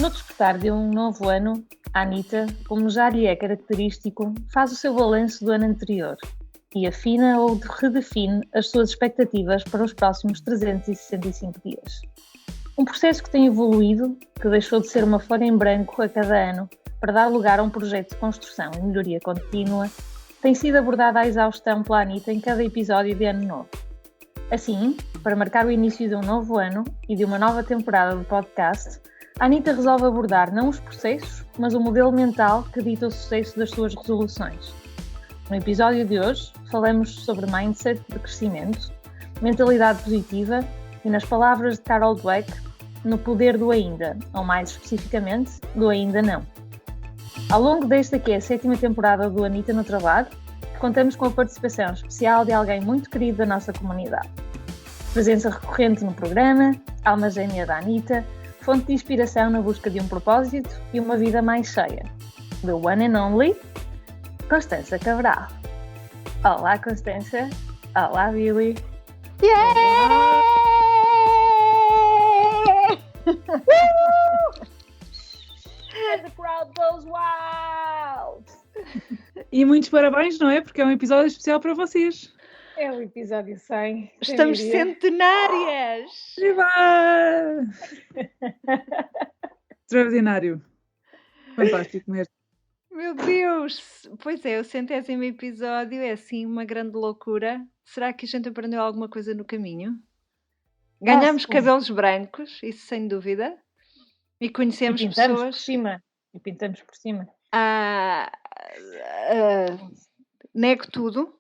No despertar de um novo ano, a Anitta, como já lhe é característico, faz o seu balanço do ano anterior e afina ou redefine as suas expectativas para os próximos 365 dias. Um processo que tem evoluído, que deixou de ser uma folha em branco a cada ano para dar lugar a um projeto de construção e melhoria contínua, tem sido abordado à exaustão pela Anitta em cada episódio de Ano Novo. Assim, para marcar o início de um novo ano e de uma nova temporada do podcast, a Anitta resolve abordar não os processos, mas o modelo mental que dita o sucesso das suas resoluções. No episódio de hoje, falamos sobre mindset de crescimento, mentalidade positiva e, nas palavras de Carol Dweck, no poder do ainda, ou mais especificamente, do ainda não. Ao longo desta que é a 7ª temporada do Anitta no Trabalho, contamos com a participação especial de alguém muito querido da nossa comunidade. Presença recorrente no programa, alma gêmea da Anitta, fonte de inspiração na busca de um propósito e uma vida mais cheia. The one and only, Constança Cabral. Olá, Constança. Olá, Billy. Yeah! And the crowd goes wild! E muitos parabéns, não é? Porque é um episódio especial para vocês. É o episódio 100. Estamos centenárias! Viva! Extraordinário. Fantástico mesmo. Meu Deus! Pois é, o 100º episódio é assim uma grande loucura. Será que a gente aprendeu alguma coisa no caminho? Ganhamos cabelos brancos, isso sem dúvida. E conhecemos pessoas. Por cima. E pintamos por cima. Nego tudo.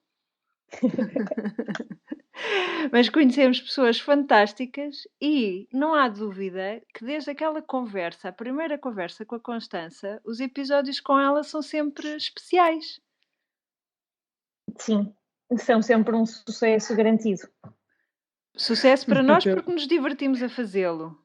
Mas conhecemos pessoas fantásticas e não há dúvida que desde aquela conversa, a primeira conversa com a Constança, os episódios com ela são sempre especiais. Sim, são sempre um sucesso garantido. Sucesso para nós porque nos divertimos a fazê-lo.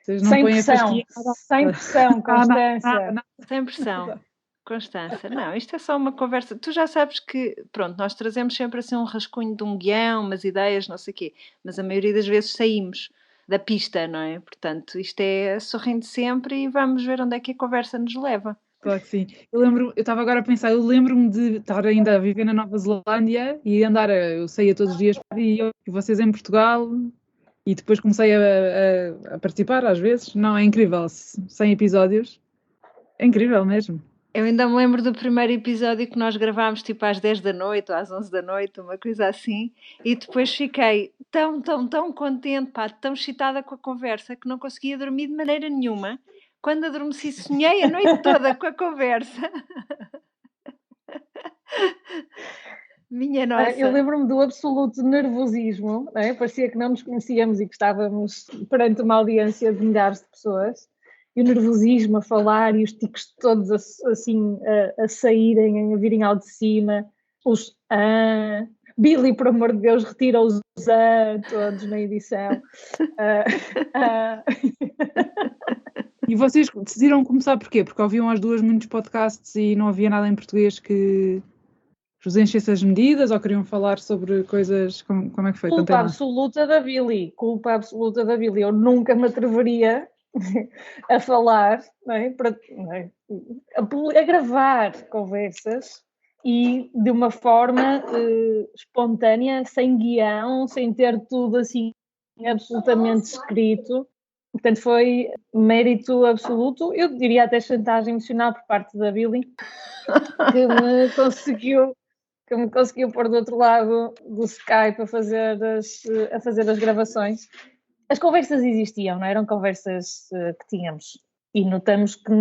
Sem pressão, sem pressão, Constança. Sem pressão. Constança, não, isto é só uma conversa. Tu já sabes que, pronto, nós trazemos sempre assim um rascunho de um guião, umas ideias, não sei o quê, mas a maioria das vezes saímos da pista, não é? Portanto, isto é sorrindo sempre e vamos ver onde é que a conversa nos leva. Claro que sim. Eu estava agora a pensar, eu lembro-me de estar ainda a viver na Nova Zelândia e andar, eu saía todos os dias para e vocês em Portugal e depois comecei a participar às vezes. Não, é incrível, 100 episódios, é incrível mesmo. Eu ainda me lembro do primeiro episódio que nós gravámos tipo às 10 da noite ou às 11 da noite, uma coisa assim, e depois fiquei tão contente, pá, tão excitada com a conversa que não conseguia dormir de maneira nenhuma. Quando adormeci, sonhei a noite toda com a conversa. Minha nossa. Eu lembro-me do absoluto nervosismo, não é? Parecia que não nos conhecíamos e que estávamos perante uma audiência de milhares de pessoas. E o nervosismo a falar e os tiques todos assim a saírem, a virem ao de cima. Os Billy, por amor de Deus, retira os todos na edição. E vocês decidiram começar porquê? Porque ouviam as duas muitos podcasts e não havia nada em português que vos enchesse as medidas ou queriam falar sobre coisas... Como é que foi? Culpa absoluta da Billy. Eu nunca me atreveria a falar, não é? A gravar conversas e de uma forma espontânea, sem guião, sem ter tudo assim absolutamente escrito. Portanto, foi mérito absoluto, eu diria até chantagem emocional por parte da Billy, que me conseguiu pôr do outro lado do Skype a fazer as gravações. As conversas existiam, não eram conversas que tínhamos e notamos que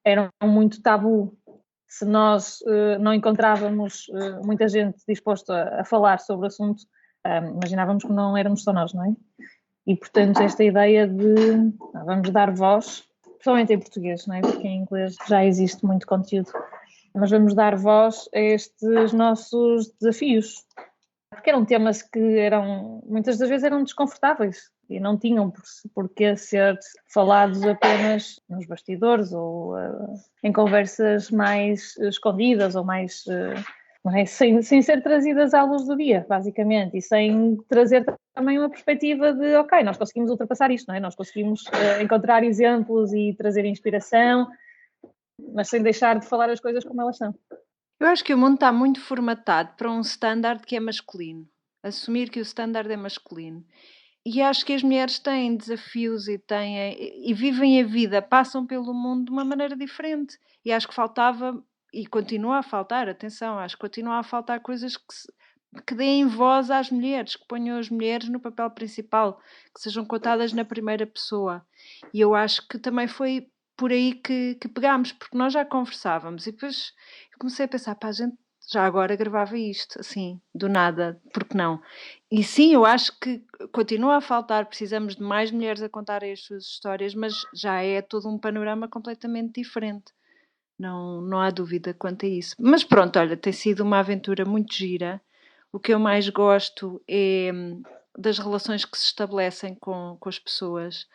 eram muito tabu. Se nós não encontrávamos muita gente disposta a falar sobre o assunto, imaginávamos que não éramos só nós, não é? E, portanto, esta ideia de vamos dar voz, principalmente em português, não é? Porque em inglês já existe muito conteúdo, mas vamos dar voz a estes nossos desafios. Porque eram temas que muitas das vezes eram desconfortáveis e não tinham por que ser falados apenas nos bastidores ou em conversas mais escondidas ou mais não é? Sem ser trazidas à luz do dia, basicamente, e sem trazer também uma perspectiva de, ok, nós conseguimos ultrapassar isto, não é? Nós conseguimos encontrar exemplos e trazer inspiração, mas sem deixar de falar as coisas como elas são. Eu acho que o mundo está muito formatado para um standard que é masculino. Assumir que o standard é masculino. E acho que as mulheres têm desafios e vivem a vida, passam pelo mundo de uma maneira diferente. E acho que faltava, e continua a faltar, atenção, acho que continua a faltar coisas que deem voz às mulheres, que ponham as mulheres no papel principal, que sejam contadas na primeira pessoa. E eu acho que também foi por aí que pegámos, porque nós já conversávamos e depois eu comecei a pensar, pá, a gente já agora gravava isto, assim, do nada, porque não? E sim, eu acho que continua a faltar, precisamos de mais mulheres a contarem as suas histórias, mas já é todo um panorama completamente diferente. Não há dúvida quanto a isso. Mas pronto, olha, tem sido uma aventura muito gira. O que eu mais gosto é das relações que se estabelecem com as pessoas,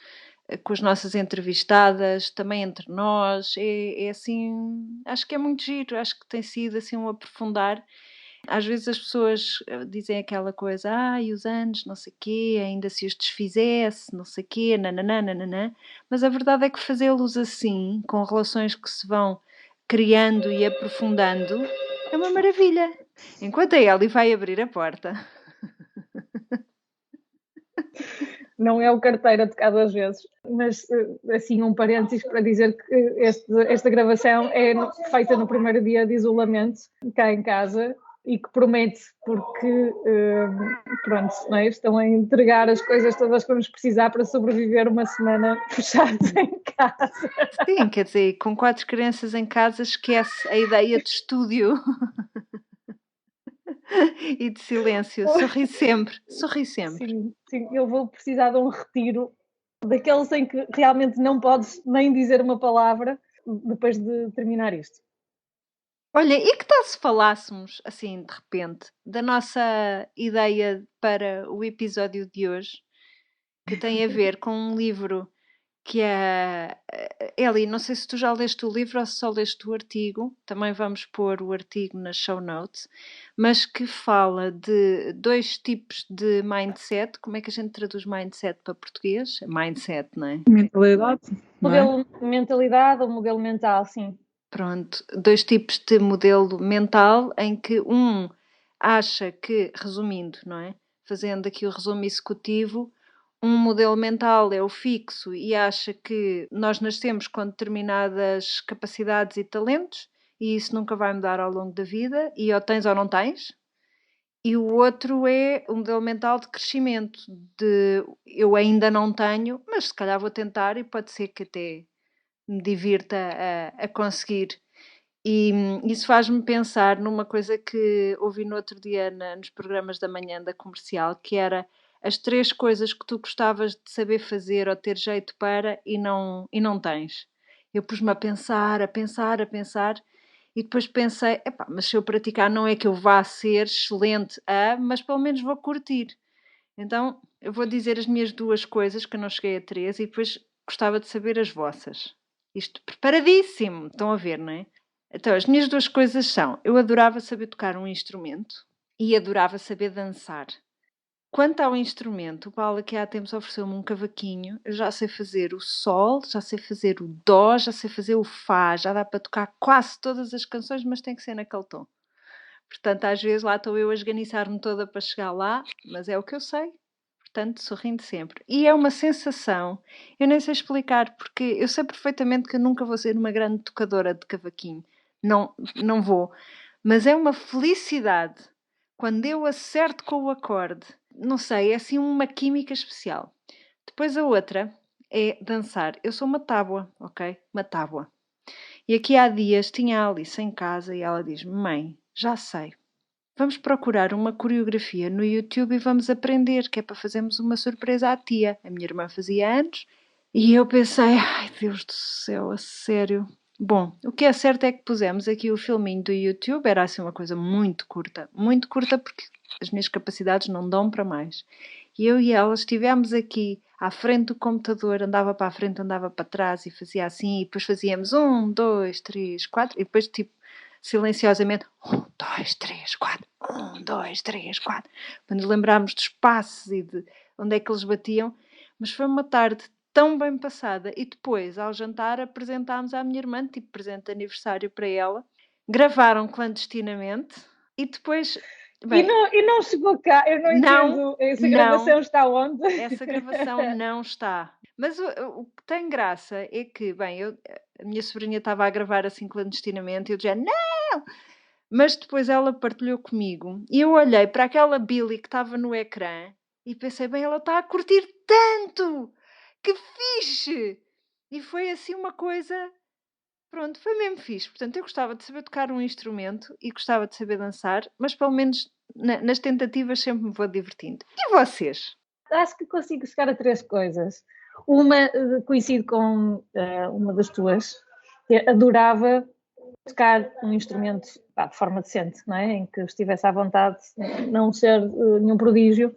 com as nossas entrevistadas, também entre nós. É assim, acho que é muito giro, acho que tem sido assim um aprofundar. Às vezes as pessoas dizem aquela coisa, e os anos, não sei quê, ainda se os desfizesse, não sei quê, nananã, nananã. Mas a verdade é que fazê-los assim, com relações que se vão criando e aprofundando, é uma maravilha. Enquanto a Ellie vai abrir a porta. Não é o carteiro a tocar 2 vezes, mas assim um parênteses para dizer que esta gravação é feita no primeiro dia de isolamento, cá em casa, e que promete, porque pronto, não é? Estão a entregar as coisas todas que vamos precisar para sobreviver uma semana fechados em casa. Sim, quer dizer, com 4 crianças em casa esquece a ideia de estúdio. E de silêncio, sorri sempre. Sim, eu vou precisar de um retiro, daqueles em que realmente não podes nem dizer uma palavra depois de terminar isto. Olha, e que tal se falássemos, assim, de repente, da nossa ideia para o episódio de hoje, que tem a ver com um livro que é... Eli, não sei se tu já leste o livro ou se só leste o artigo, também vamos pôr o artigo nas show notes, mas que fala de 2 tipos de mindset. Como é que a gente traduz mindset para português? Mindset, não é? Mentalidade, não é? Modelo mentalidade ou modelo mental, sim. Pronto, 2 tipos de modelo mental em que um acha que, resumindo, não é? Fazendo aqui o resumo executivo, um modelo mental é o fixo e acha que nós nascemos com determinadas capacidades e talentos e isso nunca vai mudar ao longo da vida e ou tens ou não tens. E o outro é o modelo mental de crescimento, de eu ainda não tenho, mas se calhar vou tentar e pode ser que até me divirta a conseguir. E isso faz-me pensar numa coisa que ouvi no outro dia nos programas da manhã da Comercial, que era as 3 coisas que tu gostavas de saber fazer ou ter jeito para e não tens. Eu pus-me a pensar, e depois pensei, epá, mas se eu praticar não é que eu vá ser excelente mas pelo menos vou curtir. Então eu vou dizer as minhas 2 coisas, que eu não cheguei a 3, e depois gostava de saber as vossas. Isto preparadíssimo, estão a ver, não é? Então, as minhas 2 coisas são: eu adorava saber tocar um instrumento e adorava saber dançar. Quanto ao instrumento, o Paulo aqui há tempos ofereceu-me um cavaquinho. Eu já sei fazer o sol, já sei fazer o dó, já sei fazer o fá, já dá para tocar quase todas as canções, mas tem que ser naquele tom. Portanto, às vezes lá estou eu a esganiçar-me toda para chegar lá, mas é o que eu sei. Portanto, sorrindo sempre. E é uma sensação, eu nem sei explicar, porque eu sei perfeitamente que eu nunca vou ser uma grande tocadora de cavaquinho. Não vou. Mas é uma felicidade quando eu acerto com o acorde. Não sei, é assim uma química especial. Depois a outra é dançar. Eu sou uma tábua, ok? Uma tábua. E aqui há dias tinha a Alice em casa e ela diz: mãe, já sei. Vamos procurar uma coreografia no YouTube e vamos aprender, que é para fazermos uma surpresa à tia. A minha irmã fazia anos e eu pensei, ai Deus do céu, a sério. Bom, o que é certo é que pusemos aqui o filminho do YouTube, era assim uma coisa muito curta porque as minhas capacidades não dão para mais. E eu e ela estivemos aqui à frente do computador, andava para a frente, andava para trás e fazia assim, e depois fazíamos 1, 2, 3, 4, e depois tipo silenciosamente, 1, 2, 3, 4, 1, 2, 3, 4, para nos lembrarmos dos passos e de onde é que eles batiam. Mas foi uma tarde tão bem passada. E depois, ao jantar, apresentámos à minha irmã, tipo presente de aniversário para ela. Gravaram clandestinamente e depois... Bem, e não chegou cá, eu não entendo. Essa gravação está onde? Essa gravação não está. Mas o que tem graça é que, bem, a minha sobrinha estava a gravar assim clandestinamente e eu dizia, não! Mas depois ela partilhou comigo e eu olhei para aquela Billy que estava no ecrã e pensei, bem, ela está a curtir tanto! Que fixe! E foi assim uma coisa... Pronto, foi mesmo fixe. Portanto, eu gostava de saber tocar um instrumento e gostava de saber dançar, mas pelo menos nas tentativas sempre me vou divertindo. E vocês? Acho que consigo chegar a 3 coisas. Uma, coincido com uma das tuas. Eu adorava tocar um instrumento de forma decente, não é? Em que estivesse à vontade, não ser nenhum prodígio,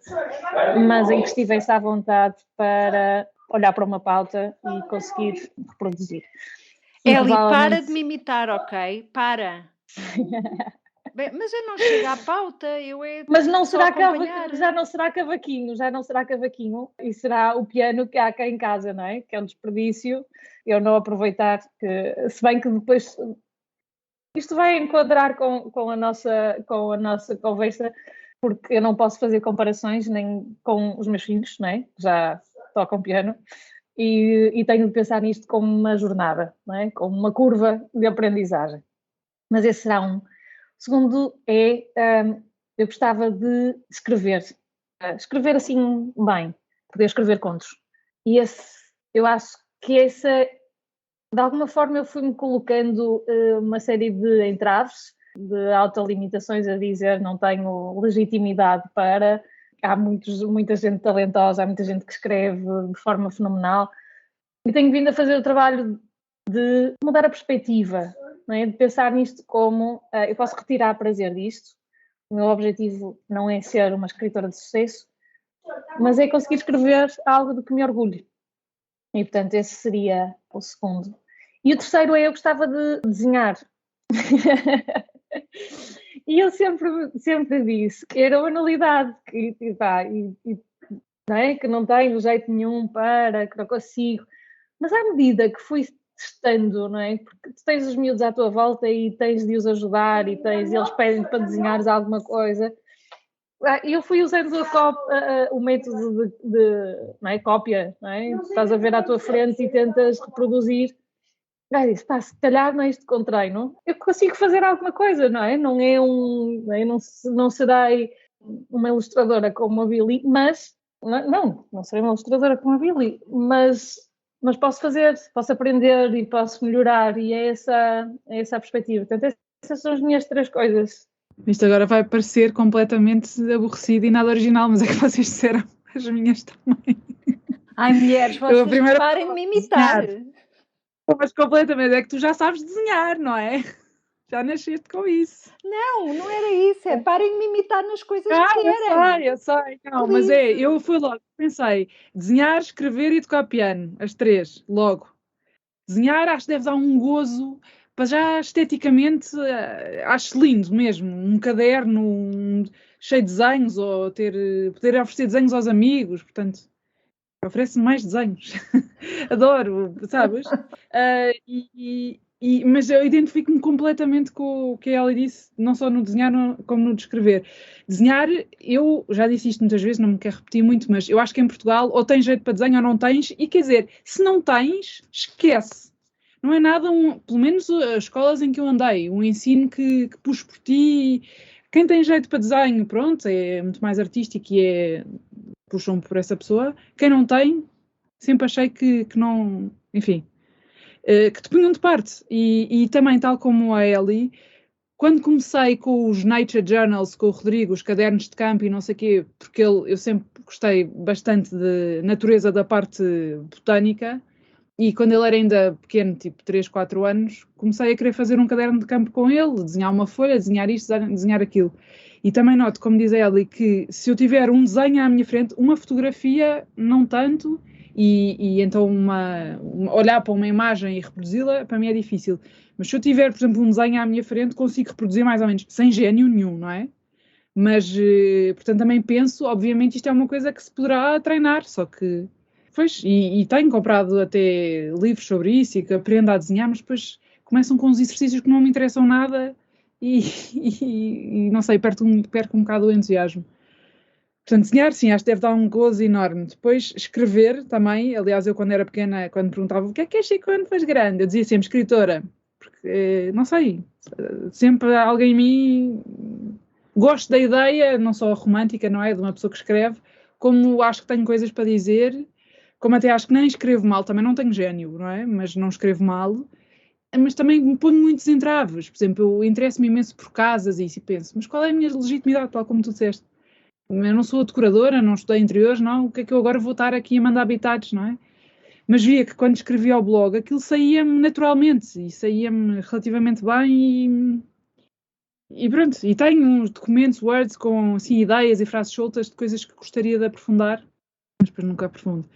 mas em que estivesse à vontade para olhar para uma pauta e conseguir reproduzir. Eli, para de me imitar, ok? Para. Bem, mas eu não chego à pauta, mas não será já não será cavaquinho, e será o piano que há cá em casa, não é? Que é um desperdício, eu não aproveitar, se bem que depois isto vai enquadrar com a nossa conversa, porque eu não posso fazer comparações nem com os meus filhos, não é? Já tocam piano. E tenho de pensar nisto como uma jornada, não é? Como uma curva de aprendizagem. Mas esse será um. Segundo eu gostava de escrever assim bem, poder escrever contos. E eu acho que de alguma forma eu fui-me colocando uma série de entraves, de autolimitações a dizer não tenho legitimidade para... Há muita gente talentosa, há muita gente que escreve de forma fenomenal. E tenho vindo a fazer o trabalho de mudar a perspectiva, não é? De pensar nisto como eu posso retirar prazer disto. O meu objetivo não é ser uma escritora de sucesso, mas é conseguir escrever algo de que me orgulho. E, portanto, esse seria o segundo. E o terceiro eu gostava de desenhar. E eu sempre disse que era uma nulidade, não é? Que não tenho jeito nenhum que não consigo. Mas à medida que fui testando, não é? Porque tu tens os miúdos à tua volta e tens de os ajudar e eles pedem para desenhares alguma coisa. Eu fui usando o método de não é? Cópia, não é? Estás a ver à tua frente e tentas reproduzir. Aí disse, se calhar neste com treino eu consigo fazer alguma coisa, não é? Não é não serei uma ilustradora como a Billy, mas não serei uma ilustradora como a Billy, mas posso aprender e posso melhorar, e é essa a perspectiva. Portanto, essas são as minhas 3 coisas. Isto agora vai parecer completamente aborrecido e nada original, mas é que vocês disseram as minhas também. Ai, mulheres, vocês parem de me imitar. Mas completamente, é que tu já sabes desenhar, não é? Já nasceste com isso. Não era isso, parem de me imitar nas coisas que querem. Eu sei, não, mas eu fui logo, pensei, desenhar, escrever e tocar piano, as 3, logo. Desenhar acho que deve dar um gozo, para já esteticamente acho lindo mesmo, um caderno cheio de desenhos, ou poder oferecer desenhos aos amigos, portanto... Oferece-me mais desenhos. Adoro, sabes? Mas eu identifico-me completamente com o que ela disse, não só no desenhar como no descrever. Desenhar, eu já disse isto muitas vezes, não me quero repetir muito, mas eu acho que em Portugal ou tens jeito para desenho ou não tens, e quer dizer, se não tens, esquece. Não é nada, pelo menos as escolas em que eu andei, um ensino que puxo por ti. Quem tem jeito para desenho, pronto, é muito mais artístico e puxam por essa pessoa. Quem não tem, sempre achei que não, enfim, que te punham de parte. E também, tal como a Eli, quando comecei com os Nature Journals, com o Rodrigo, os cadernos de campo e não sei o quê, porque eu sempre gostei bastante de natureza da parte botânica, e quando ele era ainda pequeno, tipo 3, 4 anos, comecei a querer fazer um caderno de campo com ele, desenhar uma folha, desenhar isto, desenhar aquilo. E também noto, como diz a Eli, que se eu tiver um desenho à minha frente, uma fotografia, não tanto, e então olhar para uma imagem e reproduzi-la, para mim é difícil. Mas se eu tiver, por exemplo, um desenho à minha frente, consigo reproduzir mais ou menos, sem gênio nenhum, não é? Mas, portanto, também penso, obviamente, isto é uma coisa que se poderá treinar, só que, pois, e tenho comprado até livros sobre isso e que aprendo a desenhar, mas depois começam com uns exercícios que não me interessam nada e não sei, perco um bocado o entusiasmo. Portanto, desenhar, sim, acho que deve dar um gozo enorme. Depois, escrever também. Aliás, eu quando era pequena, quando me perguntavam o que é ser quando faz grande, eu dizia sempre escritora. Porque, não sei, sempre alguém em mim... Gosto da ideia, não só romântica, não é? De uma pessoa que escreve, como acho que tenho coisas para dizer, como até acho que nem escrevo mal, também não tenho gênio, não é? Mas não escrevo mal. Mas também me ponho muitos entraves. Por exemplo, eu interesso-me imenso por casas e isso, e penso, mas qual é a minha legitimidade, tal como tu disseste? Eu não sou decoradora, não estudei interiores, não. O que é que eu agora vou estar aqui a mandar habitados, não é? Mas via que quando escrevia ao blog, aquilo saía-me naturalmente e saía-me relativamente bem e pronto. E tenho uns documentos, words, com assim, ideias e frases soltas de coisas que gostaria de aprofundar, mas depois nunca aprofundo.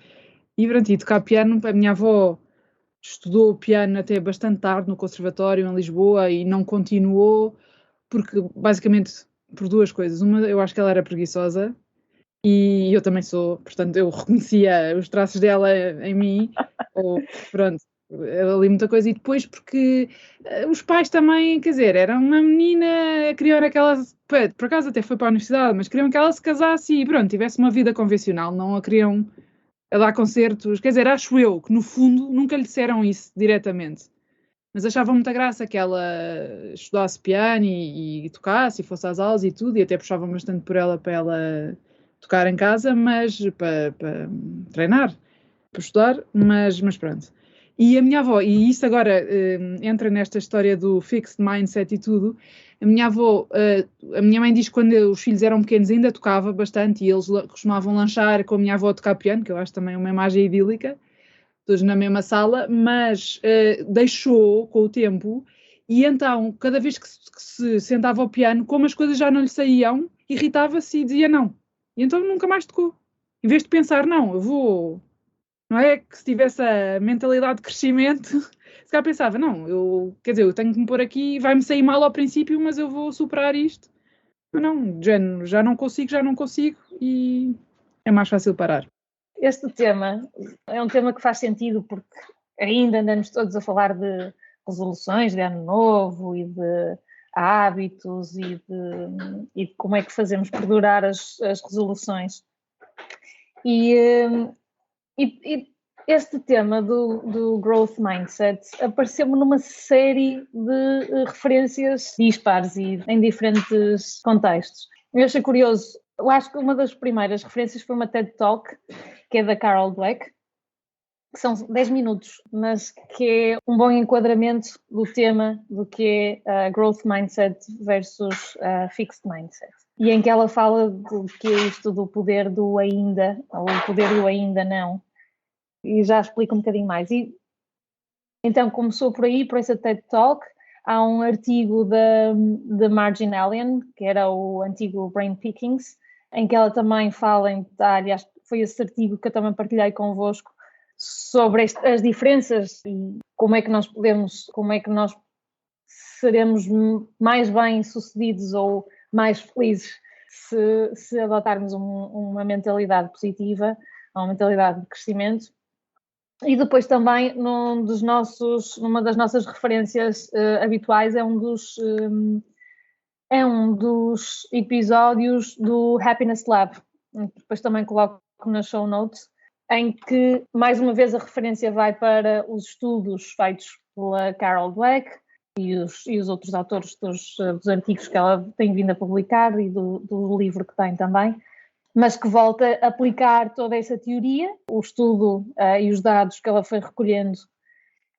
E pronto, e tocar piano, a minha avó estudou piano até bastante tarde no conservatório em Lisboa e não continuou porque basicamente por duas coisas. Uma, eu acho que ela era preguiçosa e eu também sou, portanto eu reconhecia os traços dela em mim, ou pronto, ali muita coisa, e depois porque os pais também, quer dizer, era uma menina, queriam que ela, por acaso até foi para a universidade, mas queriam que ela se casasse e pronto, tivesse uma vida convencional, não a queriam a dar concertos, quer dizer, acho eu que no fundo nunca lhe disseram isso diretamente. Mas achavam muita graça que ela estudasse piano e tocasse e fosse às aulas e tudo, e até puxavam bastante por ela para ela tocar em casa, mas para treinar, para estudar, mas pronto. E a minha avó, e isso agora entra nesta história do fixed mindset e tudo, a minha avó, a minha mãe diz que quando os filhos eram pequenos ainda tocava bastante e eles costumavam lanchar com a minha avó a tocar piano, que eu acho também uma imagem idílica, todos na mesma sala, mas deixou com o tempo e então, cada vez que se sentava ao piano, como as coisas já não lhe saíam, irritava-se e dizia não. E então nunca mais tocou. Em vez de pensar, não, eu vou... Não é que se tivesse a mentalidade de crescimento, se calhar pensava, não, quer dizer, eu tenho que me pôr aqui, vai-me sair mal ao princípio, mas eu vou superar isto. Mas não, já não consigo e é mais fácil parar. Este tema é um tema que faz sentido porque ainda andamos todos a falar de resoluções de ano novo e de hábitos e de como é que fazemos perdurar as resoluções. E este tema do growth mindset apareceu-me numa série de referências dispares e em diferentes contextos. Eu achei curioso, eu acho que uma das primeiras referências foi uma TED Talk, que é da Carol Dweck, que são 10 minutos, mas que é um bom enquadramento do tema do que é growth mindset versus fixed mindset. E em que ela fala do que é isto do poder do ainda, ou o poder do ainda não. E já explico um bocadinho mais. E então começou por aí, por essa TED Talk. Há um artigo da Margin Allen, que era o antigo Brain Pickings, em que ela também fala em detalhe, acho que foi esse artigo que eu também partilhei convosco, sobre as diferenças e como é que nós seremos mais bem-sucedidos ou mais felizes se adotarmos uma mentalidade positiva, uma mentalidade de crescimento. E depois também numa das nossas referências habituais é um dos episódios do Happiness Lab, depois também coloco nas show notes, em que mais uma vez a referência vai para os estudos feitos pela Carol Dweck e os outros autores dos artigos que ela tem vindo a publicar e do livro que tem também, mas que volta a aplicar toda essa teoria, o estudo e os dados que ela foi recolhendo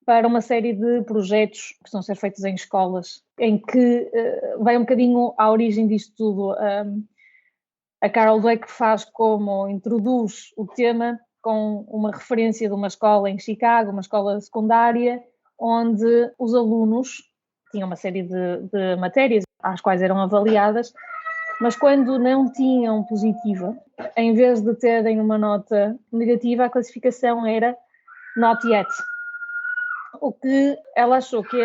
para uma série de projetos que estão a ser feitos em escolas, em que vai um bocadinho à origem disto tudo. A Carol Dweck introduz o tema com uma referência de uma escola em Chicago, uma escola secundária, onde os alunos tinham uma série de matérias às quais eram avaliadas mas quando não tinham positiva, em vez de terem uma nota negativa, a classificação era not yet. O que ela achou que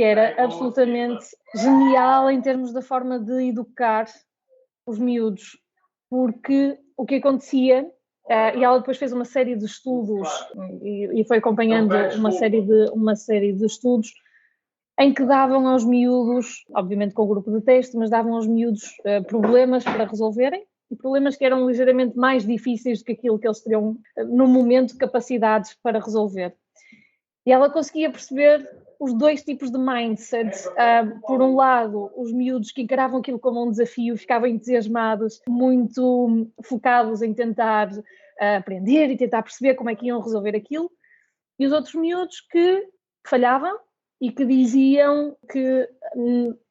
era absolutamente genial em termos da forma de educar os miúdos, porque o que acontecia, e ela depois fez uma série de estudos e foi acompanhando uma série de estudos em que davam aos miúdos, obviamente com o grupo de teste, mas davam aos miúdos problemas para resolverem, e problemas que eram ligeiramente mais difíceis do que aquilo que eles teriam no momento capacidades para resolver. E ela conseguia perceber os dois tipos de mindset. Por um lado, os miúdos que encaravam aquilo como um desafio, ficavam entusiasmados, muito focados em tentar aprender e tentar perceber como é que iam resolver aquilo. E os outros miúdos que falhavam e que diziam que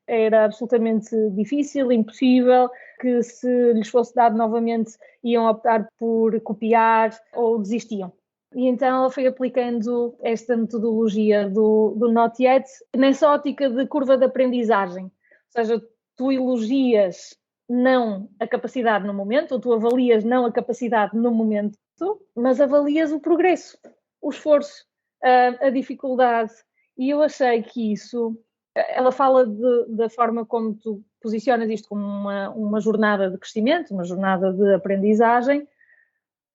era absolutamente difícil, impossível, que se lhes fosse dado novamente iam optar por copiar ou desistiam. E então ela foi aplicando esta metodologia do Not Yet nessa ótica de curva de aprendizagem. Ou seja, tu elogias não a capacidade no momento, ou tu avalias não a capacidade no momento, mas avalias o progresso, o esforço, a dificuldade. E eu achei que isso... Ela fala da forma como tu posicionas isto como uma jornada de crescimento, uma jornada de aprendizagem,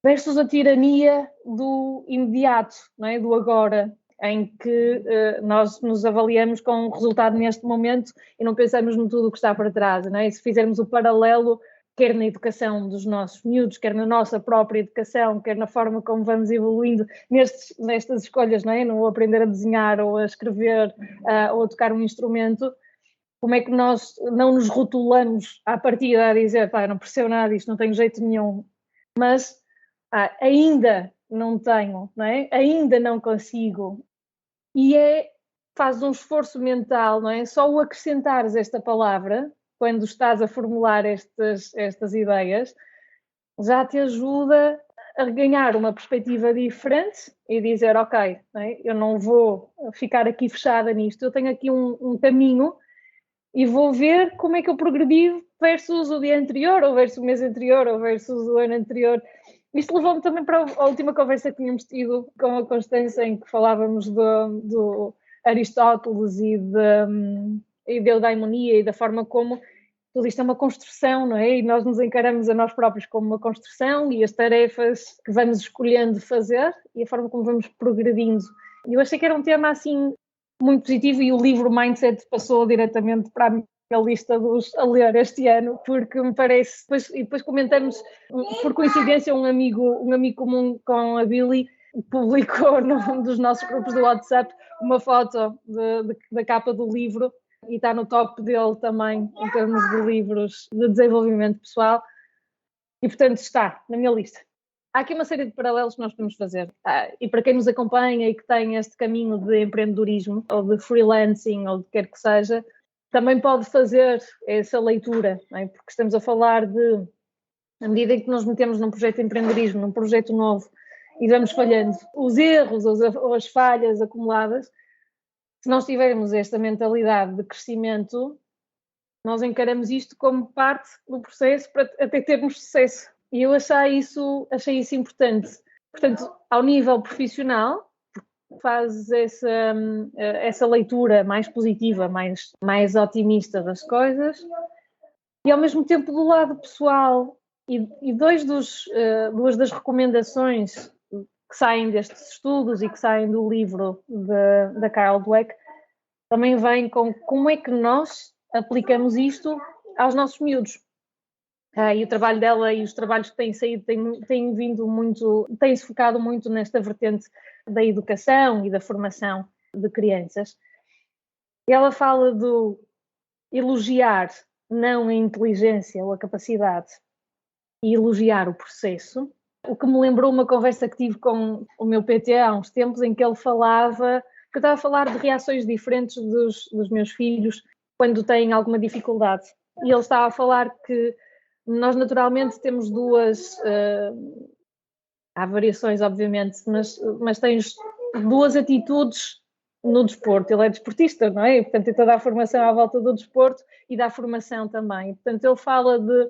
versus a tirania do imediato, não é? Do agora, em que nós nos avaliamos com o resultado neste momento e não pensamos no tudo o que está para trás, não é? E se fizermos o paralelo, quer na educação dos nossos miúdos, quer na nossa própria educação, quer na forma como vamos evoluindo nestas escolhas, não é? No aprender a desenhar ou a escrever ou a tocar um instrumento, como é que nós não nos rotulamos à partida a dizer, pá, eu não percebo nada disto, não tenho jeito nenhum, mas ainda não tenho, não é? Ainda não consigo. E faz um esforço mental, não é? Só o acrescentares esta palavra, quando estás a formular estas ideias, já te ajuda a ganhar uma perspectiva diferente e dizer, ok, não é? Eu não vou ficar aqui fechada nisto, eu tenho aqui um caminho e vou ver como é que eu progredi versus o dia anterior, ou versus o mês anterior, ou versus o ano anterior. Isto levou-me também para a última conversa que tínhamos tido com a Constança, em que falávamos do Aristóteles e da eudaimonia e da forma como tudo isto é uma construção, não é? E nós nos encaramos a nós próprios como uma construção e as tarefas que vamos escolhendo fazer e a forma como vamos progredindo. E eu achei que era um tema assim muito positivo e o livro Mindset passou diretamente para a minha lista a ler este ano, porque me parece, depois comentamos, por coincidência, um amigo comum com a Billy publicou num dos nossos grupos do WhatsApp uma foto da capa do livro e está no top dele também em termos de livros de desenvolvimento pessoal e portanto está na minha lista. Há aqui uma série de paralelos que nós podemos fazer e para quem nos acompanha e que tem este caminho de empreendedorismo ou de freelancing ou de quer que seja, também pode fazer essa leitura, não é? Porque estamos a falar de, à medida em que nos metemos num projeto de empreendedorismo, num projeto novo e vamos falhando, os erros ou as falhas acumuladas, se nós tivermos esta mentalidade de crescimento, nós encaramos isto como parte do processo para até termos sucesso. E eu achei isso importante. Portanto, ao nível profissional, fazes essa leitura mais positiva, mais otimista das coisas, e ao mesmo tempo do lado pessoal, e duas das recomendações que saem destes estudos e que saem do livro da Carol Dweck, também vêm com como é que nós aplicamos isto aos nossos miúdos. E o trabalho dela e os trabalhos que têm saído têm-se focado muito nesta vertente da educação e da formação de crianças. E ela fala do elogiar não a inteligência ou a capacidade e elogiar o processo, o que me lembrou uma conversa que tive com o meu PT há uns tempos, em que ele falava, que eu estava a falar de reações diferentes dos meus filhos quando têm alguma dificuldade. E ele estava a falar que nós naturalmente temos há variações obviamente, mas tens duas atitudes no desporto. Ele é desportista, não é? E, portanto tem toda a formação à volta do desporto e da formação também. Portanto, ele fala de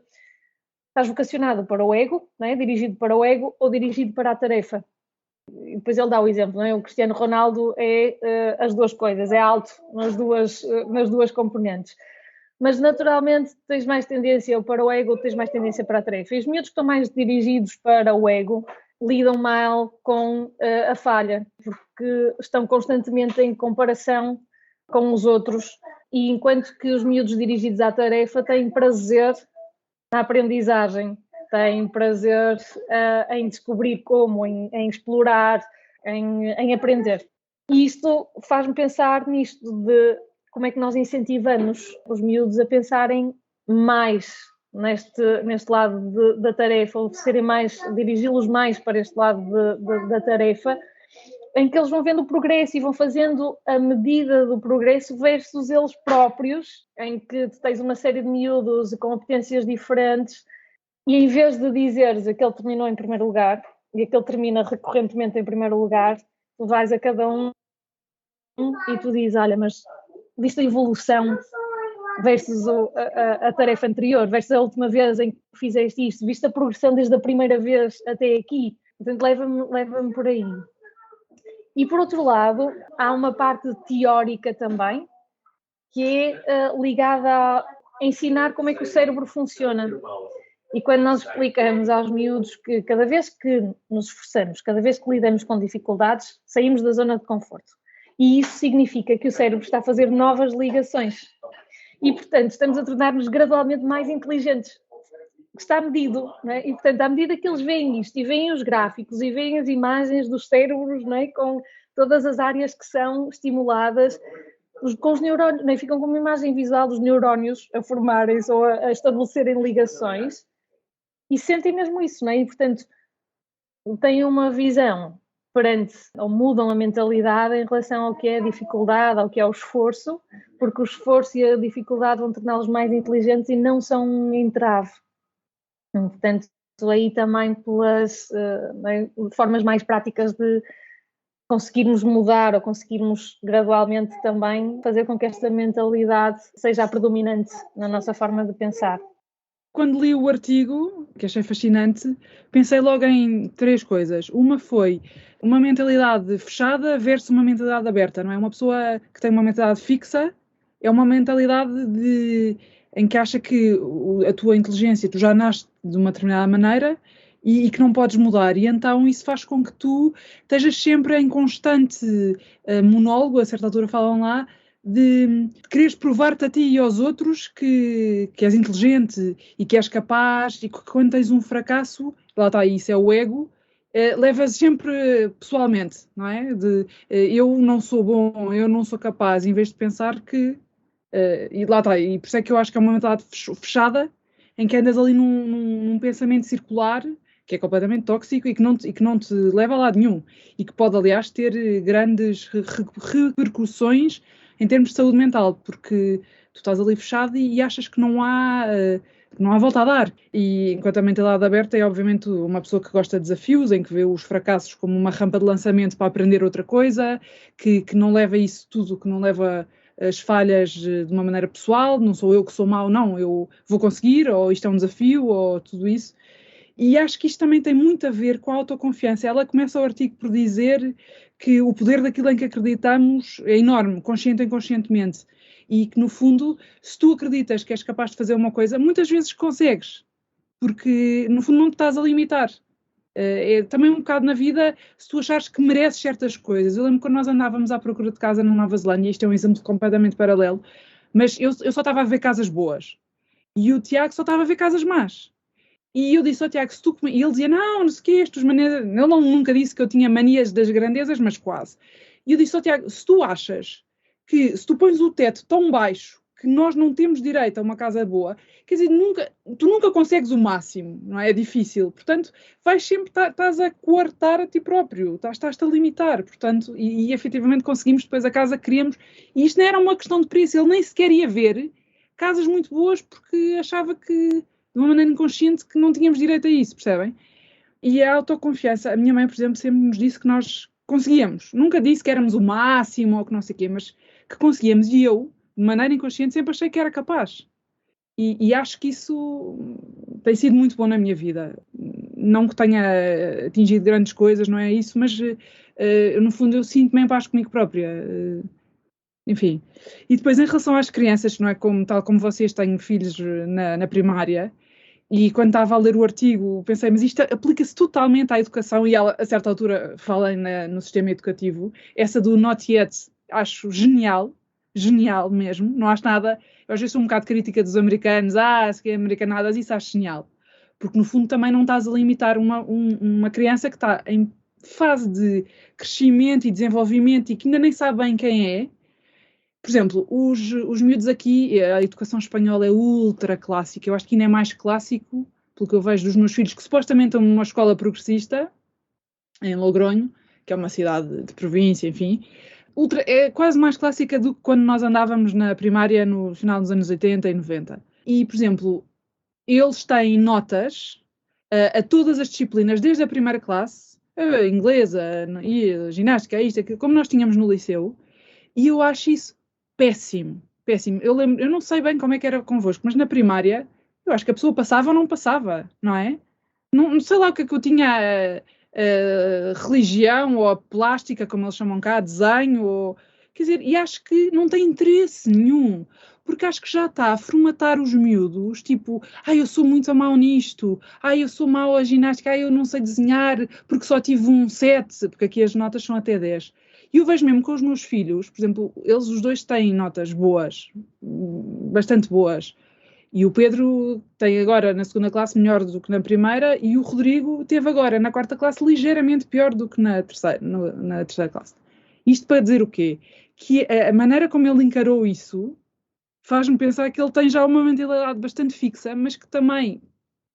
estás vocacionado para o ego, não é? Dirigido para o ego ou dirigido para a tarefa. E depois ele dá o exemplo, não é? O Cristiano Ronaldo é as duas coisas, é alto nas duas componentes. Mas naturalmente tens mais tendência para o ego ou tens mais tendência para a tarefa. E os miúdos que estão mais dirigidos para o ego lidam mal com a falha, porque estão constantemente em comparação com os outros, e enquanto que os miúdos dirigidos à tarefa têm prazer na aprendizagem, têm prazer em descobrir como, em explorar, em aprender. E isto faz-me pensar nisto de como é que nós incentivamos os miúdos a pensarem mais neste lado da tarefa, ou dirigi-los mais para este lado da tarefa, em que eles vão vendo o progresso e vão fazendo a medida do progresso versus eles próprios, em que tens uma série de miúdos com competências diferentes, e em vez de dizeres aquele terminou em primeiro lugar e aquele termina recorrentemente em primeiro lugar, tu vais a cada um e tu dizes, olha, mas viste a evolução versus a tarefa anterior, versus a última vez em que fizeste isto, viste a progressão desde a primeira vez até aqui, portanto leva-me por aí. E por outro lado, há uma parte teórica também, que é ligada a ensinar como é que o cérebro funciona. E quando nós explicamos aos miúdos que cada vez que nos esforçamos, cada vez que lidamos com dificuldades, saímos da zona de conforto. E isso significa que o cérebro está a fazer novas ligações. E, portanto, estamos a tornar-nos gradualmente mais inteligentes. Está medido, não é? E, portanto, à medida que eles veem isto, e veem os gráficos, e veem as imagens dos cérebros, não é? Com todas as áreas que são estimuladas, com os neurónios, não é? Ficam com uma imagem visual dos neurónios a formarem-se ou a estabelecerem ligações, e sentem mesmo isso, não é? E, portanto, têm uma visão ou mudam a mentalidade em relação ao que é a dificuldade, ao que é o esforço, porque o esforço e a dificuldade vão torná-los mais inteligentes e não são um entrave. Portanto, aí também pelas formas mais práticas de conseguirmos mudar ou conseguirmos gradualmente também fazer com que esta mentalidade seja a predominante na nossa forma de pensar. Quando li o artigo, que achei fascinante, pensei logo em 3 coisas. Uma foi uma mentalidade fechada versus uma mentalidade aberta, não é? Uma pessoa que tem uma mentalidade fixa é uma mentalidade em que acha que a tua inteligência, tu já nasces de uma determinada maneira e que não podes mudar. E então isso faz com que tu estejas sempre em constante monólogo, a certa altura falam lá, de quereres provar-te a ti e aos outros que és inteligente e que és capaz, e que quando tens um fracasso, lá está, isso é o ego, levas sempre pessoalmente, não é? Eu não sou bom, eu não sou capaz, em vez de pensar que e lá está, e por isso é que eu acho que é uma mentalidade fechada, em que andas ali num pensamento circular que é completamente tóxico e que não te leva a lado nenhum, e que pode, aliás, ter grandes repercussões em termos de saúde mental, porque tu estás ali fechado e achas que não há volta a dar. E enquanto a mentalidade aberta é, obviamente, uma pessoa que gosta de desafios, em que vê os fracassos como uma rampa de lançamento para aprender outra coisa, que não leva isso tudo, que não leva as falhas de uma maneira pessoal, não sou eu que sou mau, não, eu vou conseguir, ou isto é um desafio, ou tudo isso. E acho que isto também tem muito a ver com a autoconfiança. Ela começa o artigo por dizer que o poder daquilo em que acreditamos é enorme, consciente ou inconscientemente. E que, no fundo, se tu acreditas que és capaz de fazer uma coisa, muitas vezes consegues. Porque, no fundo, não te estás a limitar. É também um bocado na vida, se tu achares que mereces certas coisas. Eu lembro quando nós andávamos à procura de casa na Nova Zelândia, isto é um exemplo completamente paralelo, mas eu só estava a ver casas boas. E o Tiago só estava a ver casas más. E eu disse ao Tiago, e ele dizia, não sei o quê, ele nunca disse que eu tinha manias das grandezas, mas quase. E eu disse ao Tiago, se tu achas que se tu pões o teto tão baixo que nós não temos direito a uma casa boa, quer dizer, tu nunca consegues o máximo, não é? É difícil. Portanto, vais sempre, estás a coartar a ti próprio, estás-te a limitar, portanto, e efetivamente conseguimos depois a casa que queríamos. E isto não era uma questão de preço, ele nem sequer ia ver casas muito boas porque achava que, de uma maneira inconsciente, que não tínhamos direito a isso, percebem? E a autoconfiança, a minha mãe, por exemplo, sempre nos disse que nós conseguíamos. Nunca disse que éramos o máximo ou que não sei o quê, mas que conseguíamos. E eu, de maneira inconsciente, sempre achei que era capaz. E acho que isso tem sido muito bom na minha vida. Não que tenha atingido grandes coisas, não é isso, mas no fundo eu sinto-me em paz comigo própria. Enfim. E depois em relação às crianças, não é tal como vocês, tenho filhos na primária, e quando estava a ler o artigo pensei, mas isto aplica-se totalmente à educação, e ela, a certa altura fala no sistema educativo, essa do not yet, acho genial, genial mesmo, não acho nada, eu às vezes sou um bocado crítica dos americanos, se que é americanadas, isso acho genial, porque no fundo também não estás a limitar uma criança que está em fase de crescimento e desenvolvimento e que ainda nem sabe bem quem é. Por exemplo, os miúdos aqui, a educação espanhola é ultra clássica, eu acho que ainda é mais clássico, pelo que eu vejo dos meus filhos, que supostamente estão numa escola progressista, em Logronho, que é uma cidade de província, enfim, é quase mais clássica do que quando nós andávamos na primária no final dos anos 80 e 90. E, por exemplo, eles têm notas a todas as disciplinas, desde a primeira classe, a inglesa, a ginástica, isto, como nós tínhamos no liceu, e eu acho isso péssimo, péssimo. Eu não sei bem como é que era convosco, mas na primária eu acho que a pessoa passava ou não passava, não é? Não sei lá o que é que eu tinha, religião ou plástica, como eles chamam cá, desenho, quer dizer, e acho que não tem interesse nenhum, porque acho que já está a formatar os miúdos, tipo, eu sou muito mau nisto, eu sou mau a ginástica, eu não sei desenhar porque só tive um 7, porque aqui as notas são até 10. E eu vejo mesmo com os meus filhos, por exemplo, eles os dois têm notas boas, bastante boas. E o Pedro tem agora na segunda classe melhor do que na primeira, e o Rodrigo teve agora na quarta classe ligeiramente pior do que na terceira classe. Isto para dizer o quê? Que a maneira como ele encarou isso faz-me pensar que ele tem já uma mentalidade bastante fixa, mas que também,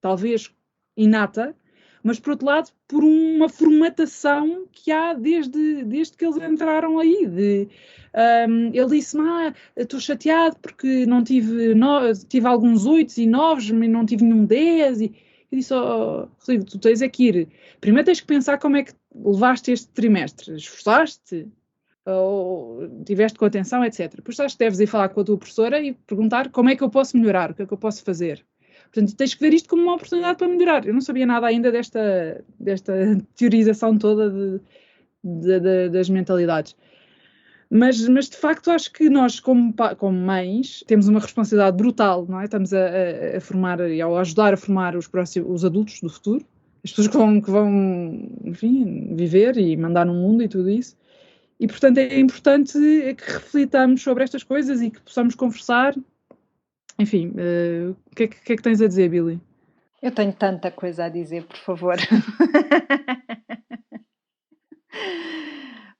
talvez inata, mas por outro lado, por uma formatação que há desde que eles entraram aí. Ele disse-me, estou chateado porque não tive alguns 8 e 9, mas não tive nenhum 10. E eu disse, Rodrigo, tu tens é que ir. Primeiro tens que pensar como é que levaste este trimestre. Esforçaste? Ou tiveste com atenção, etc. Depois acho que deves ir falar com a tua professora e perguntar como é que eu posso melhorar, o que é que eu posso fazer. Portanto, tens que ver isto como uma oportunidade para melhorar. Eu não sabia nada ainda desta teorização toda das mentalidades. Mas de facto acho que nós, como mães, temos uma responsabilidade brutal, não é? Estamos a formar e a ajudar a formar os adultos do futuro, as pessoas que vão, enfim, viver e mandar no mundo e tudo isso. E, portanto, é importante que reflitamos sobre estas coisas e que possamos conversar. Enfim, o que é que tens a dizer, Billy? Eu tenho tanta coisa a dizer, por favor.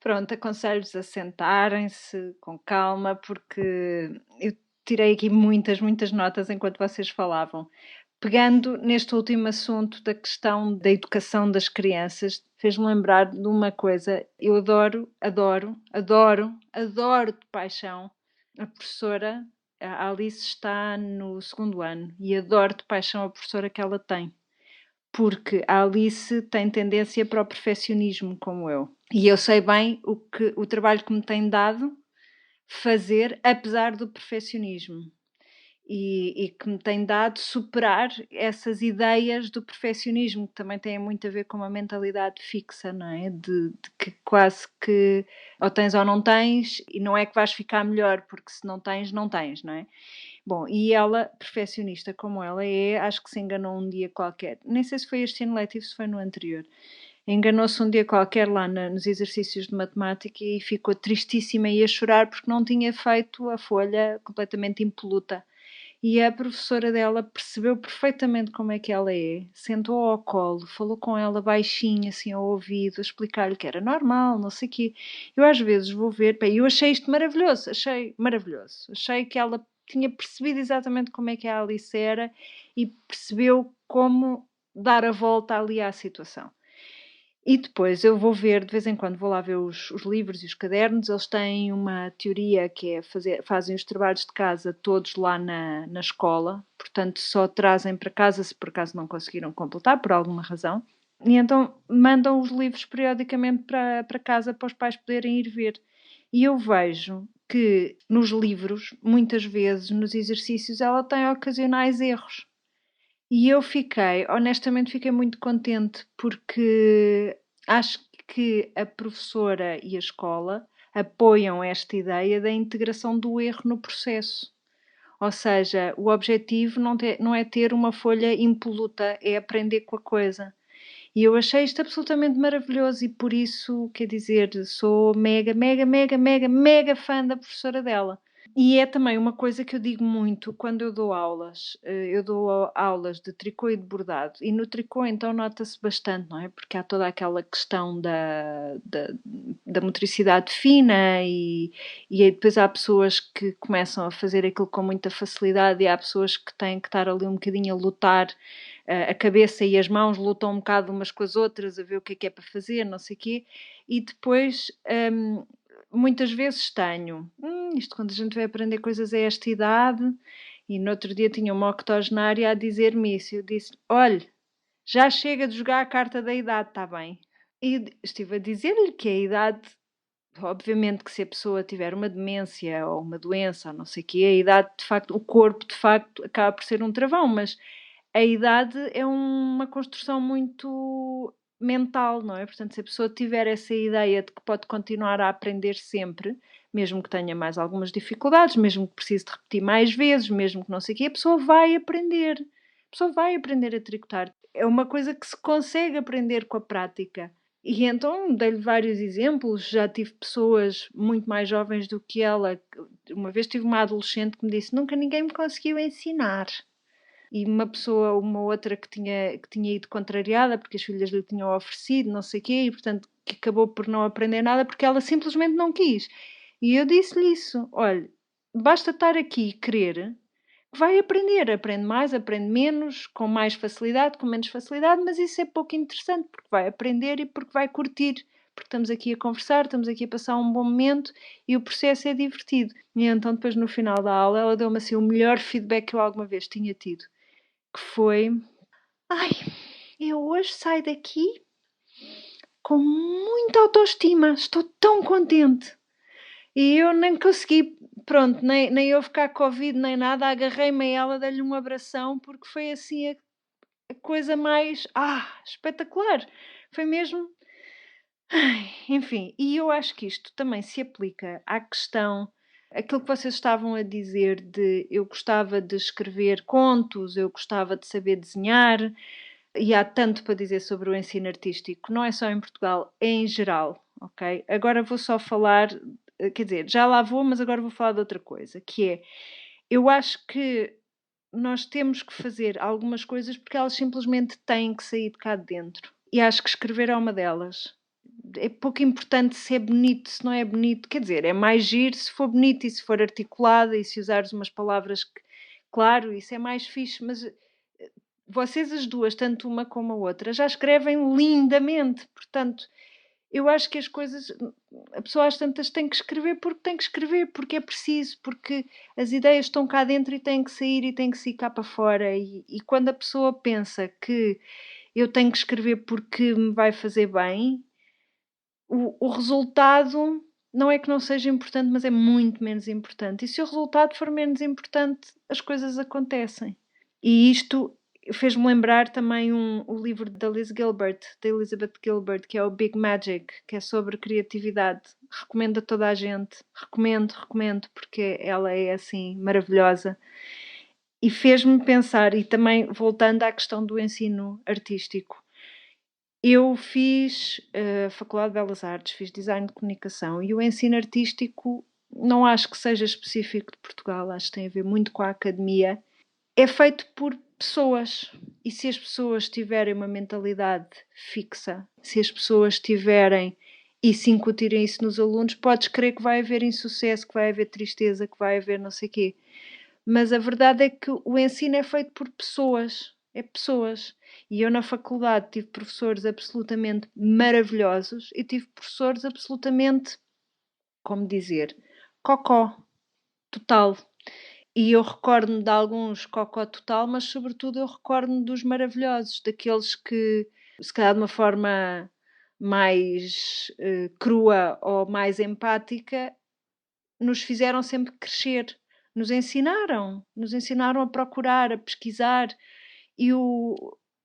Pronto, aconselho-vos a sentarem-se com calma, porque eu tirei aqui muitas notas enquanto vocês falavam. Pegando neste último assunto da questão da educação das crianças, fez-me lembrar de uma coisa. Eu adoro de paixão a professora. A Alice está no 2º ano e adoro de paixão a professora que ela tem. Porque a Alice tem tendência para o perfeccionismo, como eu. E eu sei bem o trabalho que me tem dado fazer, apesar do perfeccionismo. E que me tem dado superar essas ideias do perfeccionismo, que também têm muito a ver com uma mentalidade fixa, não é? De que quase que ou tens ou não tens, e não é que vais ficar melhor, porque se não tens, não tens, não é? Bom, e ela, perfeccionista como ela é, acho que se enganou um dia qualquer. Nem sei se foi este ano letivo, se foi no anterior. Enganou-se um dia qualquer lá nos exercícios de matemática e ficou tristíssima e a chorar porque não tinha feito a folha completamente impoluta. E a professora dela percebeu perfeitamente como é que ela é, sentou ao colo, falou com ela baixinho, assim ao ouvido, a explicar-lhe que era normal, não sei o quê. Eu às vezes vou ver, eu achei isto maravilhoso, achei que ela tinha percebido exatamente como é que a Alice era e percebeu como dar a volta ali à situação. E depois eu vou ver, de vez em quando vou lá ver os livros e os cadernos, eles têm uma teoria que é fazem os trabalhos de casa todos lá na escola, portanto só trazem para casa se por acaso não conseguiram completar, por alguma razão, e então mandam os livros periodicamente para casa para os pais poderem ir ver. E eu vejo que nos livros, muitas vezes, nos exercícios, ela tem ocasionais erros. E eu honestamente fiquei muito contente, porque acho que a professora e a escola apoiam esta ideia da integração do erro no processo. Ou seja, o objetivo não é ter uma folha impoluta, é aprender com a coisa. E eu achei isto absolutamente maravilhoso e por isso, quer dizer, sou mega, mega, mega, mega, mega fã da professora dela. E é também uma coisa que eu digo muito quando eu dou aulas. Eu dou aulas de tricô e de bordado. E no tricô, então, nota-se bastante, não é? Porque há toda aquela questão da motricidade fina e aí depois há pessoas que começam a fazer aquilo com muita facilidade e há pessoas que têm que estar ali um bocadinho a lutar. A cabeça e as mãos lutam um bocado umas com as outras a ver o que é para fazer, não sei o quê. E depois... muitas vezes tenho, isto quando a gente vai aprender coisas a esta idade, e no outro dia tinha uma octogenária a dizer-me isso, eu disse, olha, já chega de jogar a carta da idade, está bem? E estive a dizer-lhe que a idade, obviamente que se a pessoa tiver uma demência ou uma doença ou não sei o quê, a idade, de facto, o corpo, de facto, acaba por ser um travão, mas a idade é uma construção muito mental, não é? Portanto, se a pessoa tiver essa ideia de que pode continuar a aprender sempre, mesmo que tenha mais algumas dificuldades, mesmo que precise de repetir mais vezes, mesmo que não sei o quê, a pessoa vai aprender. A pessoa vai aprender a tricotar. É uma coisa que se consegue aprender com a prática. E então dei-lhe vários exemplos. Já tive pessoas muito mais jovens do que ela. Uma vez tive uma adolescente que me disse: nunca ninguém me conseguiu ensinar. E uma outra que tinha ido contrariada porque as filhas lhe tinham oferecido, não sei o quê, e portanto que acabou por não aprender nada porque ela simplesmente não quis. E eu disse-lhe isso: olha, basta estar aqui e querer, que vai aprender. Aprende mais, aprende menos, com mais facilidade, com menos facilidade, mas isso é pouco interessante porque vai aprender e porque vai curtir. Porque estamos aqui a conversar, estamos aqui a passar um bom momento e o processo é divertido. E então depois no final da aula ela deu-me assim o melhor feedback que eu alguma vez tinha tido. Que foi, ai, eu hoje saio daqui com muita autoestima, estou tão contente. E eu nem consegui, pronto, nem eu ficar Covid nem nada, agarrei-me a ela, dei-lhe um abração, porque foi assim a coisa mais, espetacular. Foi mesmo, enfim, e eu acho que isto também se aplica à questão, aquilo que vocês estavam a dizer de eu gostava de escrever contos, eu gostava de saber desenhar, e há tanto para dizer sobre o ensino artístico, não é só em Portugal, é em geral, ok? Agora vou só falar, quer dizer, já lá vou, mas agora vou falar de outra coisa, que é, eu acho que nós temos que fazer algumas coisas porque elas simplesmente têm que sair de cá de dentro. E acho que escrever é uma delas. É pouco importante se é bonito, se não é bonito. Quer dizer, é mais giro se for bonito e se for articulado e se usares umas palavras que... Claro, isso é mais fixe, mas vocês as duas, tanto uma como a outra, já escrevem lindamente. Portanto, eu acho que as coisas... A pessoa às tantas tem que escrever, porque é preciso, porque as ideias estão cá dentro e têm que sair e têm que sair cá para fora. E quando a pessoa pensa que eu tenho que escrever porque me vai fazer bem, o resultado não é que não seja importante, mas é muito menos importante. E se o resultado for menos importante, as coisas acontecem. E isto fez-me lembrar também o livro da Elizabeth Gilbert, que é o Big Magic, que é sobre criatividade. Recomendo a toda a gente. Recomendo, porque ela é assim maravilhosa. E fez-me pensar, e também voltando à questão do ensino artístico, eu fiz a Faculdade de Belas Artes, fiz Design de Comunicação e o ensino artístico não acho que seja específico de Portugal, acho que tem a ver muito com a academia. É feito por pessoas e se as pessoas tiverem uma mentalidade fixa, se as pessoas tiverem e se incutirem isso nos alunos, podes crer que vai haver insucesso, que vai haver tristeza, que vai haver não sei o quê. Mas a verdade é que o ensino é feito por pessoas. É pessoas. E eu na faculdade tive professores absolutamente maravilhosos e tive professores absolutamente, como dizer, cocó, total. E eu recordo-me de alguns cocó total, mas sobretudo eu recordo-me dos maravilhosos, daqueles que, se calhar de uma forma mais crua ou mais empática, nos fizeram sempre crescer, nos ensinaram a procurar, a pesquisar. E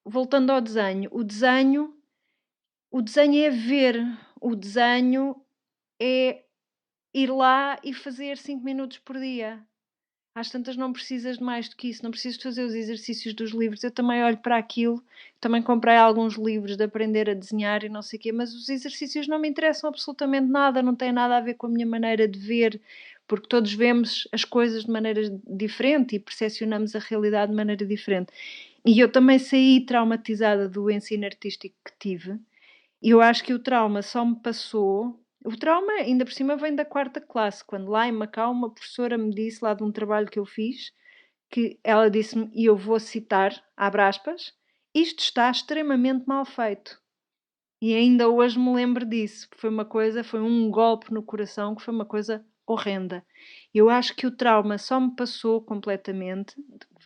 voltando ao desenho, o desenho é ver, o desenho é ir lá e fazer 5 minutos por dia. Às tantas não precisas de mais do que isso, não precisas de fazer os exercícios dos livros. Eu também olho para aquilo, também comprei alguns livros de aprender a desenhar e não sei o quê, mas os exercícios não me interessam absolutamente nada, não têm nada a ver com a minha maneira de ver, porque todos vemos as coisas de maneira diferente e percepcionamos a realidade de maneira diferente. E eu também saí traumatizada do ensino artístico que tive, e eu acho que o trauma só me passou... O trauma, ainda por cima, vem da 4ª classe, quando lá em Macau uma professora me disse, lá de um trabalho que eu fiz, que ela disse-me, e eu vou citar, abre aspas, isto está extremamente mal feito. E ainda hoje me lembro disso. Foi um golpe no coração, que foi uma coisa horrenda. Eu acho que o trauma só me passou completamente,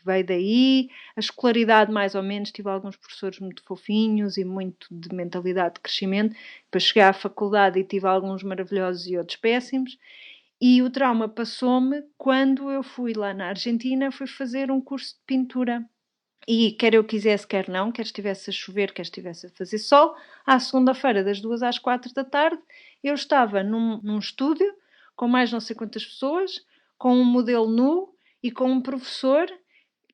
veio daí, a escolaridade mais ou menos, tive alguns professores muito fofinhos e muito de mentalidade de crescimento, depois cheguei à faculdade e tive alguns maravilhosos e outros péssimos, e o trauma passou-me quando eu fui lá na Argentina, fui fazer um curso de pintura. E quer eu quisesse, quer não, quer estivesse a chover, quer estivesse a fazer sol, à segunda-feira, das 2 às 4 da tarde, eu estava num estúdio, com mais não sei quantas pessoas, com um modelo nu e com um professor,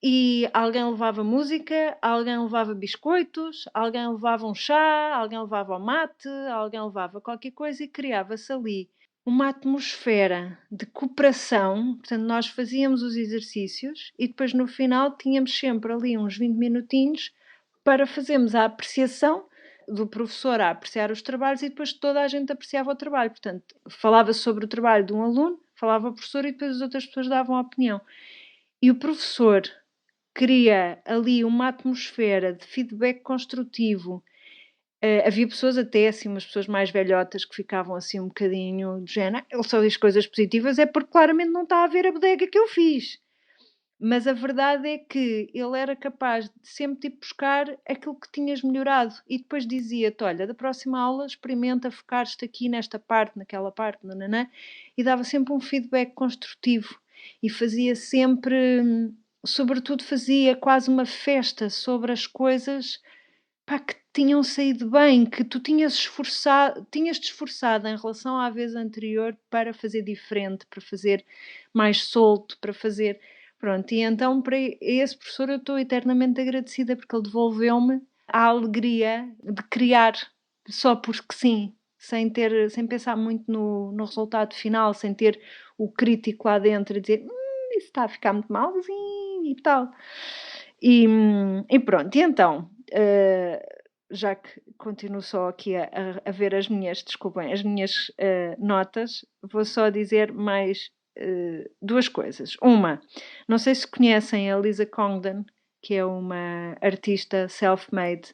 e alguém levava música, alguém levava biscoitos, alguém levava um chá, alguém levava o mate, alguém levava qualquer coisa e criava-se ali uma atmosfera de cooperação. Portanto, nós fazíamos os exercícios e depois no final tínhamos sempre ali uns 20 minutinhos para fazermos a apreciação do professor a apreciar os trabalhos e depois toda a gente apreciava o trabalho. Portanto, falava sobre o trabalho de um aluno, falava o professor e depois as outras pessoas davam a opinião. E o professor cria ali uma atmosfera de feedback construtivo. Havia pessoas até assim, umas pessoas mais velhotas que ficavam assim um bocadinho do género, ele só diz coisas positivas é porque claramente não está a ver a bodega que eu fiz. Mas a verdade é que ele era capaz de sempre tipo buscar aquilo que tinhas melhorado e depois dizia-te, olha, da próxima aula experimenta focar-te aqui nesta parte, naquela parte, nananã, e dava sempre um feedback construtivo e fazia sempre, sobretudo fazia quase uma festa sobre as coisas, pá, que tinham saído bem, que tu tinhas-te esforçado em relação à vez anterior para fazer diferente, para fazer mais solto, para fazer... Pronto, e então para esse professor eu estou eternamente agradecida porque ele devolveu-me a alegria de criar só porque sim, sem pensar muito no resultado final, sem ter o crítico lá dentro a dizer isso está a ficar muito malzinho e tal. E pronto, e então... já que continuo só aqui a ver as minhas notas, vou só dizer mais 2 coisas. Uma, não sei se conhecem a Lisa Congdon, que é uma artista self-made,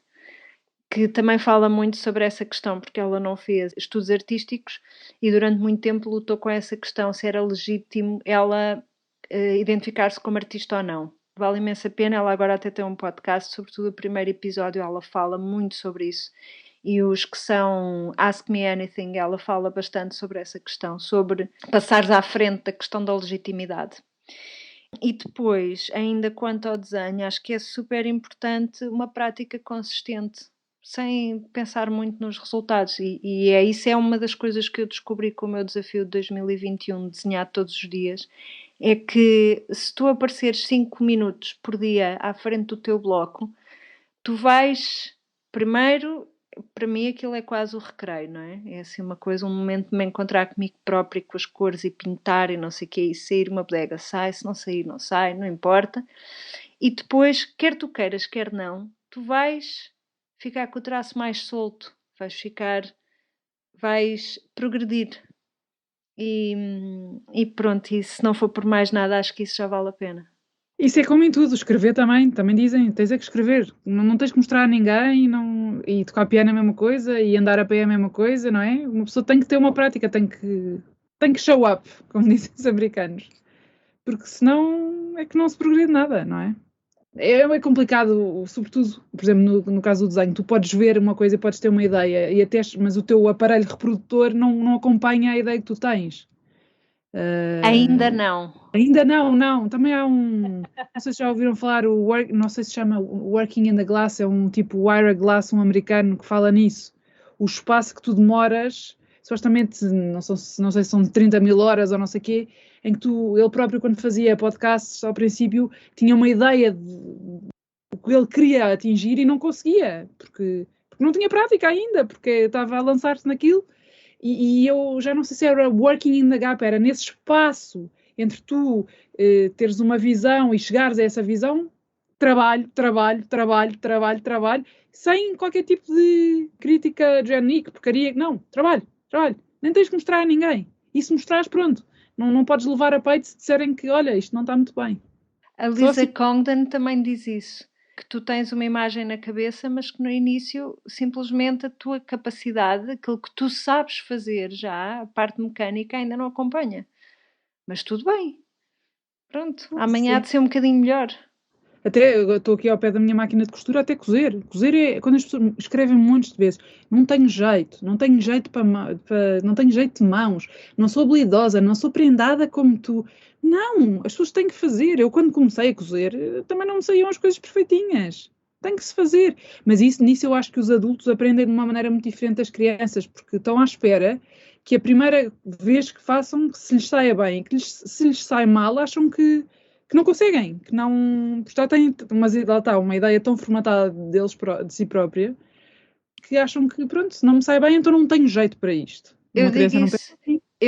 que também fala muito sobre essa questão, porque ela não fez estudos artísticos e durante muito tempo lutou com essa questão, se era legítimo ela identificar-se como artista ou não. Vale imensa pena, ela agora até tem um podcast, sobretudo o primeiro episódio ela fala muito sobre isso, e os que são Ask Me Anything, ela fala bastante sobre essa questão, sobre passares à frente da questão da legitimidade. E depois, ainda quanto ao desenho, acho que é super importante uma prática consistente, sem pensar muito nos resultados, e isso é uma das coisas que eu descobri com o meu desafio de 2021, desenhar todos os dias, é que se tu apareceres 5 minutos por dia à frente do teu bloco, tu vais, primeiro, para mim aquilo é quase o recreio, não é? É assim uma coisa, um momento de me encontrar comigo próprio, com as cores e pintar e não sei o quê, e sair uma bodega, sai, se não sair, não sai, não importa. E depois, quer tu queiras, quer não, tu vais ficar com o traço mais solto, vais progredir. E pronto, e se não for por mais nada, acho que isso já vale a pena. Isso é como em tudo, escrever também dizem, tens é que escrever, não tens que mostrar a ninguém, e tocar piano é a mesma coisa, e andar a pé é a mesma coisa, não é? Uma pessoa tem que ter uma prática, tem que show up, como dizem os americanos, porque senão é que não se progride nada, não é? É complicado, sobretudo, por exemplo, no caso do desenho, tu podes ver uma coisa e podes ter uma ideia, mas o teu aparelho reprodutor não acompanha a ideia que tu tens. Ainda não. Ainda não. Também há não sei se já ouviram falar, não sei se chama Working in the Glass, é um tipo Ira Glass, um americano que fala nisso. O espaço que tu demoras, supostamente, não sei se são 30 mil horas ou não sei o quê, em que ele próprio, quando fazia podcasts ao princípio, tinha uma ideia do que ele queria atingir e não conseguia, porque não tinha prática ainda, porque estava a lançar-se naquilo. E eu já não sei se era working in the gap, era nesse espaço entre tu teres uma visão e chegares a essa visão, trabalho, sem qualquer tipo de crítica de género, que porcaria, não, trabalho, nem tens que mostrar a ninguém. E se mostrares, pronto, não podes levar a peito se disserem que, olha, isto não está muito bem. A Lisa Congdon também diz isso, que tu tens uma imagem na cabeça, mas que no início simplesmente a tua capacidade, aquilo que tu sabes fazer já, a parte mecânica ainda não acompanha. Mas tudo bem. Pronto, amanhã há de ser um bocadinho melhor. Até eu estou aqui ao pé da minha máquina de costura até cozer. Cozer é quando as pessoas escrevem montes de vezes. Não tenho jeito não tenho jeito de mãos, não sou habilidosa, não sou prendada como tu. Não, as pessoas têm que fazer. Eu quando comecei a cozer também não me saíam as coisas perfeitinhas. Tem que se fazer. Mas nisso eu acho que os adultos aprendem de uma maneira muito diferente das crianças, porque estão à espera que a primeira vez que façam, que se lhes saia bem, que se lhes sai mal, acham que não conseguem, que não, já têm uma ideia tão formatada de si própria, que acham que, pronto, se não me sai bem, então não tenho jeito para isto. Eu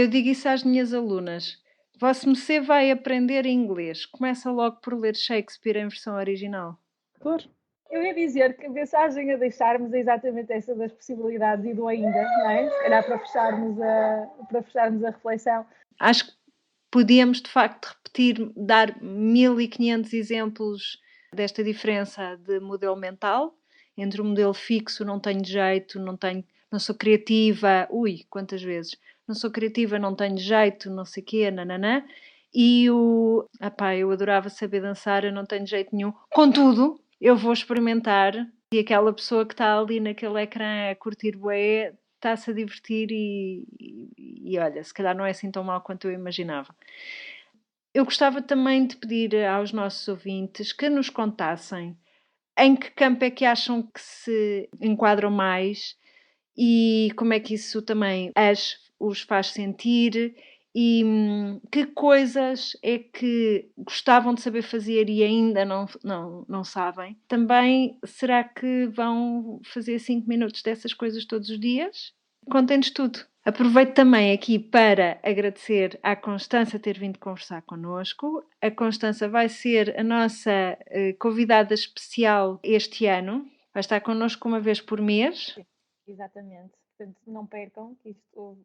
digo isso às minhas alunas. Vosso Mecê vai aprender inglês. Começa logo por ler Shakespeare em versão original. Claro. Eu ia dizer que a mensagem a deixarmos é exatamente essa das possibilidades e do ainda, não é? Se calhar para fecharmos a reflexão. Acho que podíamos, de facto, repetir, dar 1500 exemplos desta diferença de modelo mental. Entre o modelo fixo, não tenho jeito, não sou criativa, quantas vezes? Não sou criativa, não tenho jeito, não sei o quê, nananã. E eu adorava saber dançar, eu não tenho jeito nenhum. Contudo, eu vou experimentar e aquela pessoa que está ali naquele ecrã a curtir bué, está-se a divertir e olha, se calhar não é assim tão mal quanto eu imaginava. Eu gostava também de pedir aos nossos ouvintes que nos contassem em que campo é que acham que se enquadram mais e como é que isso também os faz sentir e que coisas é que gostavam de saber fazer e ainda não sabem. Também, será que vão fazer 5 minutos dessas coisas todos os dias? Contem-nos tudo. Aproveito também aqui para agradecer à Constança ter vindo conversar connosco. A Constança vai ser a nossa convidada especial este ano. Vai estar connosco uma vez por mês. Exatamente. Portanto, não percam, que isto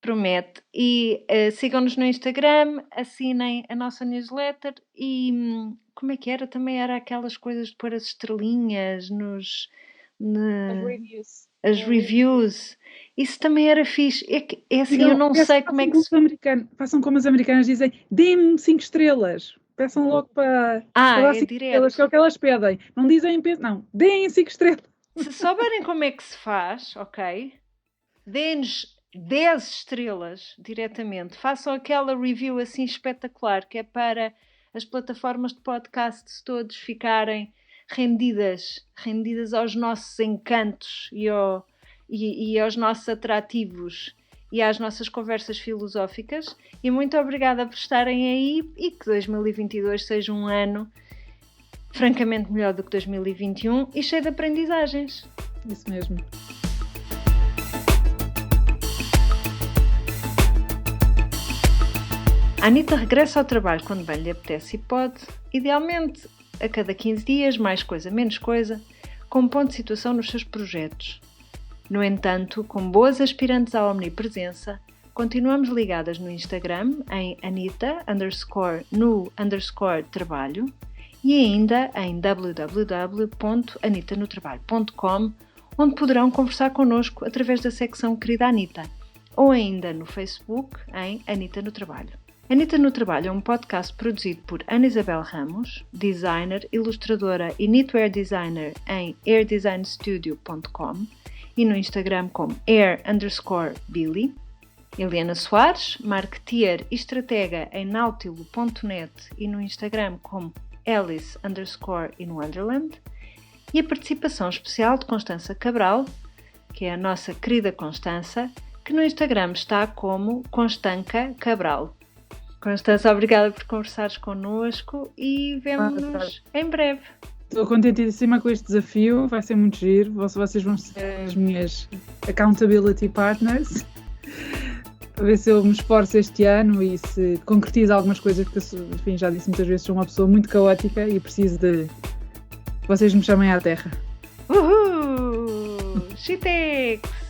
promete. E sigam-nos no Instagram, assinem a nossa newsletter e como é que era? Também era aquelas coisas de pôr as estrelinhas as reviews. Isso também era fixe. É assim, eu não sei como é que se... Façam como os americanos dizem, deem-me 5 estrelas. Peçam logo para dar 5 estrelas, que é o que elas pedem. Não dizem, não, deem 5 estrelas. Se souberem como é que se faz, ok? Deem-nos 10 estrelas diretamente. Façam aquela review assim espetacular, que é para as plataformas de podcasts todos ficarem rendidas aos nossos encantos e aos nossos atrativos e às nossas conversas filosóficas. E muito obrigada por estarem aí e que 2022 seja um ano francamente melhor do que 2021 e cheio de aprendizagens. Isso mesmo. A Anitta regressa ao trabalho quando bem lhe apetece e pode, idealmente a cada 15 dias, mais coisa, menos coisa, com um ponto de situação nos seus projetos. No entanto, com boas aspirantes à omnipresença, continuamos ligadas no Instagram em Anita_no_trabalho e ainda em www.anitanotrabalho.com, onde poderão conversar connosco através da secção Querida Anitta, ou ainda no Facebook em Anitta no Trabalho. Anitta no Trabalho é um podcast produzido por Ana Isabel Ramos, designer, ilustradora e knitwear designer em airdesignstudio.com e no Instagram como air_billy. Eliana Soares, marketeer e estratega em nautilo.net e no Instagram como Alice_in Wonderland. E a participação especial de Constança Cabral, que é a nossa querida Constança, que no Instagram está como Constanca Cabral. Constança, obrigada por conversares connosco e vemo-nos em breve. Estou contentíssima com este desafio, vai ser muito giro. Vocês vão ser as minhas accountability partners. Para ver se eu me esforço este ano e se concretizo algumas coisas, porque eu, enfim, já disse muitas vezes, sou uma pessoa muito caótica e preciso de que vocês me chamem à terra. Uhul! Chitex!